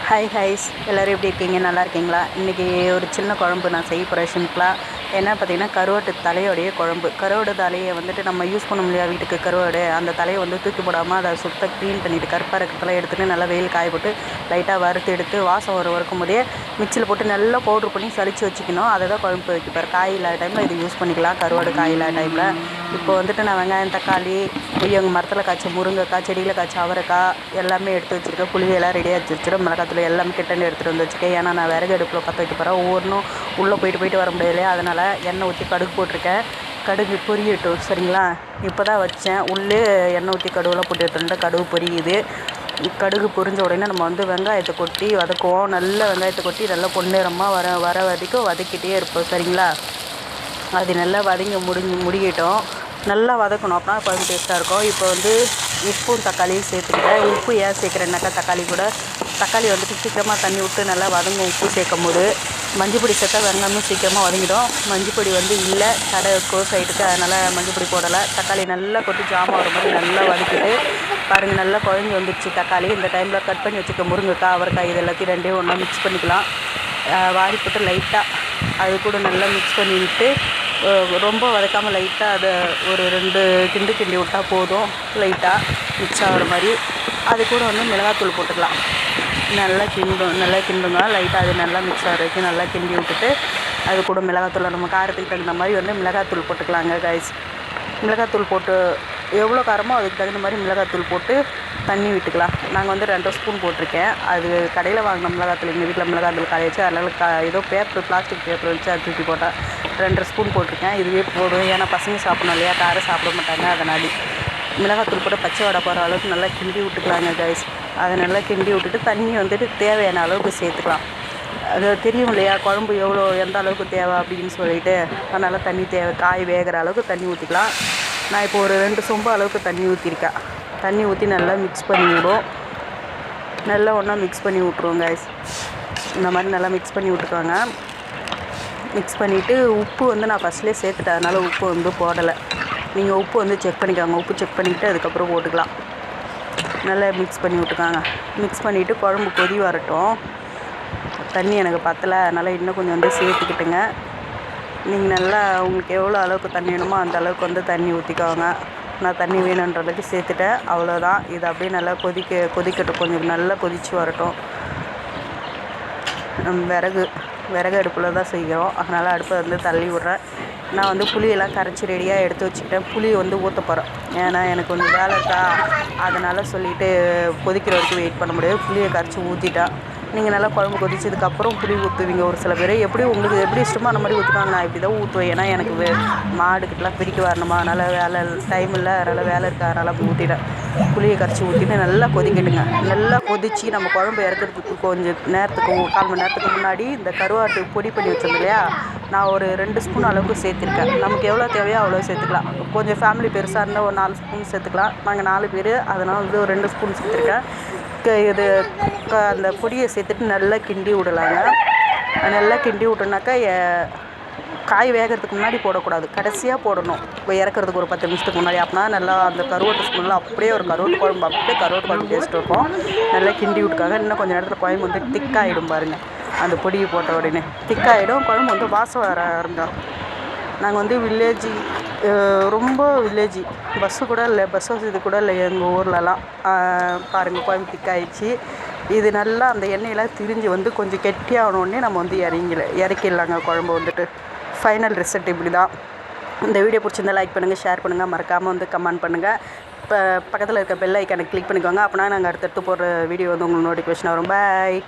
Hi highs எல்லோரும் எப்படி இருக்கீங்க? நல்லா இருக்கீங்களா? இன்றைக்கி ஒரு சின்ன குழம்பு நான் செய்ய போகிறேன் சிம்பிளாக. என்ன பார்த்திங்கன்னா, கருவாட்டு தலையோடைய குழம்பு. கருவாடு தலையை வந்துட்டு நம்ம யூஸ் பண்ண முடியாது வீட்டுக்கு. கருவாடு அந்த தலையை வந்து தூக்கி போடாமல் அதை சுத்தம் க்ளீன் பண்ணிவிட்டு கருப்பாக இருக்கிறதெல்லாம் எடுத்துகிட்டு நல்லா வெயில் காய போட்டு லைட்டாக வறுத்து எடுத்து வாசம் வறுக்கும் போதே மிக்சியில் போட்டு நல்லா பவுட்ரு பண்ணி சளிச்சு வச்சுக்கணும். அதை தான் குழம்பு வைக்கப்பார். காய் இல்லாத டைமில் இது யூஸ் பண்ணிக்கலாம், கருவாடு காய் இல்லாத டைமில். இப்போ வந்துட்டு நான் வெங்காயம், தக்காளி, எங்கள் மரத்தில் காய்ச்ச முருங்கைக்காய், செடியில் காய்ச்ச அவரைக்காய் எல்லாமே எடுத்து வச்சுருக்கேன். புளியெல்லாம் ரெடியாக வச்சுருக்கேன். மிளகாத்தூள் எல்லாமே கிட்டே எடுத்துகிட்டு வந்து வச்சுருக்கேன். ஏன்னா நான் விறகு அடுப்பில் பற்ற வைக்க போகிறேன். ஒவ்வொன்றும் உள்ளே போயிட்டு வர முடியலையே, அதனால் எண்ணெய் ஊற்றி கடுகு போட்டிருக்கேன். கடுகு பொரியட்டும், சரிங்களா? இப்போ தான் வச்சேன். உள்ளே எண்ணெய் ஊற்றி கடுகுலாம் போட்டு எடுத்துகிட்டு கடுகு பொரியுது. கடுகு பொரிஞ்ச உடனே நம்ம வந்து வெங்காயத்தை கொட்டி வதக்குவோம். நல்ல வெங்காயத்தை கொட்டி நல்லா பொன்னிறமாக வர வரைக்கும் வதக்கிட்டே இருப்போம், சரிங்களா? அது நல்லா வதங்கி முடியட்டும். நல்லா வதக்கணும், அப்படின்னா குழம்பு டேஸ்ட்டாக இருக்கும். இப்போ வந்து உப்பும் தக்காளியும் சேர்த்துக்கிட்டேன். உப்பு ஏன் சேர்க்குறேன்னாக்கா, தக்காளி வந்துட்டு சீக்கிரமாக தண்ணி விட்டு நல்லா வதங்கும் உப்பு சேர்க்கும் போது. மஞ்சப்பொடி சேர்த்தா வெங்காயமும் சீக்கிரமாக வதங்கிடும். மஞ்சப்பொடி வந்து இல்லை, கடை க்ளோஸ் ஆகிட்டுக்கு, அதனால் மஞ்சப்பொடி போடலை. தக்காளி நல்லா கொட்டி ஜாமான் வரும்போது நல்லா வதக்கிட்டு பாருங்கள், நல்லா குழஞ்சி வந்துடுச்சு தக்காளி. இந்த டைமில் கட் பண்ணி வச்சுக்க முருங்கைக்காய், அவரைக்காய் இது எல்லாத்தையும் ரெண்டையும் ஒன்றா மிக்ஸ் பண்ணிக்கலாம். வாரி போட்டு லைட்டாக அது கூட நல்லா மிக்ஸ் பண்ணி விட்டு, ரொம்ப வதக்காமல் லைட்டாக அதை ஒரு 2 கிண்டி விட்டால் போதும். லைட்டாக மிக்ஸ் ஆகிற மாதிரி. அது கூட வந்து மிளகாத்தூள் போட்டுக்கலாம். நல்லா கிண்டுங்க. லைட்டாக அது நல்லா மிக்ஸ் ஆகிற வரைக்கும் நல்லா கிண்டி விட்டுட்டு, அது கூட மிளகாத்தூள் நம்ம காரத்துக்கு தகுந்த மாதிரி வந்து மிளகாத்தூள் போட்டுக்கலாங்க கைஸ். மிளகாத்தூள் போட்டு எவ்வளோ காரமோ அதுக்கு தகுந்த மாதிரி மிளகாத்தூள் போட்டு தண்ணி விட்டுக்கலாம். நாங்கள் வந்து 2 ஸ்பூன் போட்டிருக்கேன். அது கடையில் வாங்கின மிளகாத்தூள், எங்கள் வீட்டில் மிளகாத்தூள் காய வச்சு அதனால் ஏதோ பிளாஸ்டிக் பேப்பர் வச்சு அதை தூக்கி போட்டால் 2 ஸ்பூன் போட்டிருக்கேன். இதுவே போடும், ஏன்னா பசங்க சாப்பிடணும் இல்லையா, காரம் சாப்பிட மாட்டாங்க. அதனால் மிளகாத்தூள் போட்டு பச்சை வடை போகிற அளவுக்கு நல்லா கிண்டி விட்டுக்கலாங்க கைஸ். அதை நல்லா கிண்டி விட்டுட்டு தண்ணி வந்துட்டு தேவையான அளவுக்கு சேர்த்துக்கலாம். அது தெரியும் இல்லையா, குழம்பு எந்த அளவுக்கு தேவை அப்படின்னு சொல்லிட்டு. அதனால் தண்ணி தேவை, காய் வேகிற அளவுக்கு தண்ணி ஊற்றிக்கலாம். நான் இப்போ ஒரு 2 சொம்பு அளவுக்கு தண்ணி ஊற்றிருக்கேன். தண்ணி ஊற்றி நல்லா மிக்ஸ் பண்ணி விடும். நல்லா ஒன்றா மிக்ஸ் பண்ணி விட்ருவோம் கைஸ். இந்த மாதிரி நல்லா மிக்ஸ் பண்ணி விட்டுக்கோங்க. மிக்ஸ் பண்ணிவிட்டு உப்பு வந்து நான் ஃபஸ்ட்லேயே சேர்த்துட்டேன், அதனால் உப்பு வந்து போடலை. நீங்கள் உப்பு வந்து செக் பண்ணிக்கோங்க. உப்பு செக் பண்ணிவிட்டு அதுக்கப்புறம் போட்டுக்கலாம். நல்லா மிக்ஸ் பண்ணி விட்டுக்காங்க. மிக்ஸ் பண்ணிவிட்டு குழம்பு கொதி வரட்டும். தண்ணி எனக்கு பத்தலை, அதனால் இன்னும் கொஞ்சம் வந்து சேர்த்துக்கிட்டுங்க. நீங்கள் நல்லா உங்களுக்கு எவ்வளோ அளவுக்கு தண்ணி வேணுமோ அந்த அளவுக்கு வந்து தண்ணி ஊற்றிக்கோங்க. நான் தண்ணி வேணுன்ற அளவுக்கு சேர்த்துட்டேன், அவ்வளோதான். இது அப்படியே நல்லா கொதிக்கட்டும். கொஞ்சம் நல்லா கொதித்து வரட்டும். விறகு அடுப்பில் தான் செய்கிறோம், அதனால் அடுப்பை வந்து தள்ளி விட்றேன். நான் வந்து புளியெல்லாம் கரைச்சி ரெடியாக எடுத்து வச்சுக்கிட்டேன். புளி வந்து ஊற்ற போகிறேன், ஏன்னா எனக்கு கொஞ்சம் வேலை இருக்கா, அதனால் சொல்லிவிட்டு கொதிக்கிற வரைக்கும் வெயிட் பண்ண முடியாது. புளியை கரைச்சி ஊற்றிட்டேன். நீங்கள் நல்லா குழம்பு கொதிச்சதுக்கப்புறம் புளி ஊற்றுவீங்க ஒரு சில பேர். உங்களுக்கு எப்படி இஷ்டமோ அந்த மாதிரி ஊற்றுவாங்க. நான் இப்படி தான் ஊற்றுவேன், ஏன்னா எனக்கு மாடுக்கிட்டலாம் பிடிக்க வரணுமா, அதனால் வேலை டைம் இல்லை, அதனால் வேலை இருக்குது, அதனால் அப்படி ஊற்றிட்டேன். புளியை கரைச்சி ஊற்றிட்டு நல்லா கொதிக்கட்டுங்க. நல்லா கொதித்து நம்ம குழம்பு இறக்கிறதுக்கு கொஞ்சம் நேரத்துக்கு 1/4 மணி நேரத்துக்கு முன்னாடி இந்த கருவாட்டு பொடி பண்ணி வச்சிருந்தோம் இல்லையா, நான் ஒரு 2 ஸ்பூன் அளவுக்கு சேர்த்துருக்கேன். நமக்கு எவ்வளோ தேவையோ அவ்வளோ சேர்த்துக்கலாம். கொஞ்சம் ஃபேமிலி பெருசாக இருந்தால் ஒரு 4 ஸ்பூன் சேர்த்துக்கலாம். நாங்கள் 4 பேர், அதனால் வந்து ஒரு 2 ஸ்பூன் சேர்த்துருக்கேன். இது அந்த பொடியை சேர்த்துட்டு நல்லா கிண்டி விடலாங்க. நல்லா கிண்டி விட்டோன்னாக்கா காய் வேகிறதுக்கு முன்னாடி போடக்கூடாது, கடைசியாக போடணும். இப்போ இறக்கிறதுக்கு ஒரு 10 நிமிஷத்துக்கு முன்னாடி. அப்படின்னா நல்லா அந்த கருவாட்டு ஸ்பூனில் அப்படியே ஒரு கருவாட்டு குழம்பு டேஸ்ட் இருக்கும். நல்லா கிண்டி விட்டுக்காங்க. இன்னும் கொஞ்சம் நேரத்தில் குழம்பு வந்து திக்காகிடும் பாருங்கள். அந்த பொடியை போட்ட உடனே திக்காகிடும். குழம்பு வந்து வாசம் வர ஆரம்பிக்கும். நாங்கள் வந்து ரொம்ப வில்லேஜி, பஸ்ஸு கூட இல்லை, பஸ் வசதி கூட இல்லை எங்கள் ஊர்லலாம். பாருங்கள், குழம்பு திக்காயிடுச்சு. இது நல்லா அந்த எண்ணெயெல்லாம் திரிஞ்சு வந்து கொஞ்சம் கெட்டியாகணுன்னே நம்ம வந்து இறக்கிடலாங்க குழம்பு வந்துட்டு. ஃபைனல் ரிசல்ட் இப்படி தான். இந்த வீடியோ பிடிச்சிருந்தா லைக் பண்ணுங்கள், ஷேர் பண்ணுங்கள், மறக்காமல் வந்து கமெண்ட் பண்ணுங்கள். இப்போ பக்கத்தில் இருக்க பெல் ஐக்கானை கிளிக் பண்ணிக்கோங்க. அப்போனா நாங்கள் அடுத்தடுத்து போடுற வீடியோ வந்து உங்களுக்கு நோட்டிஃபிகேஷன் வரும். பாய்.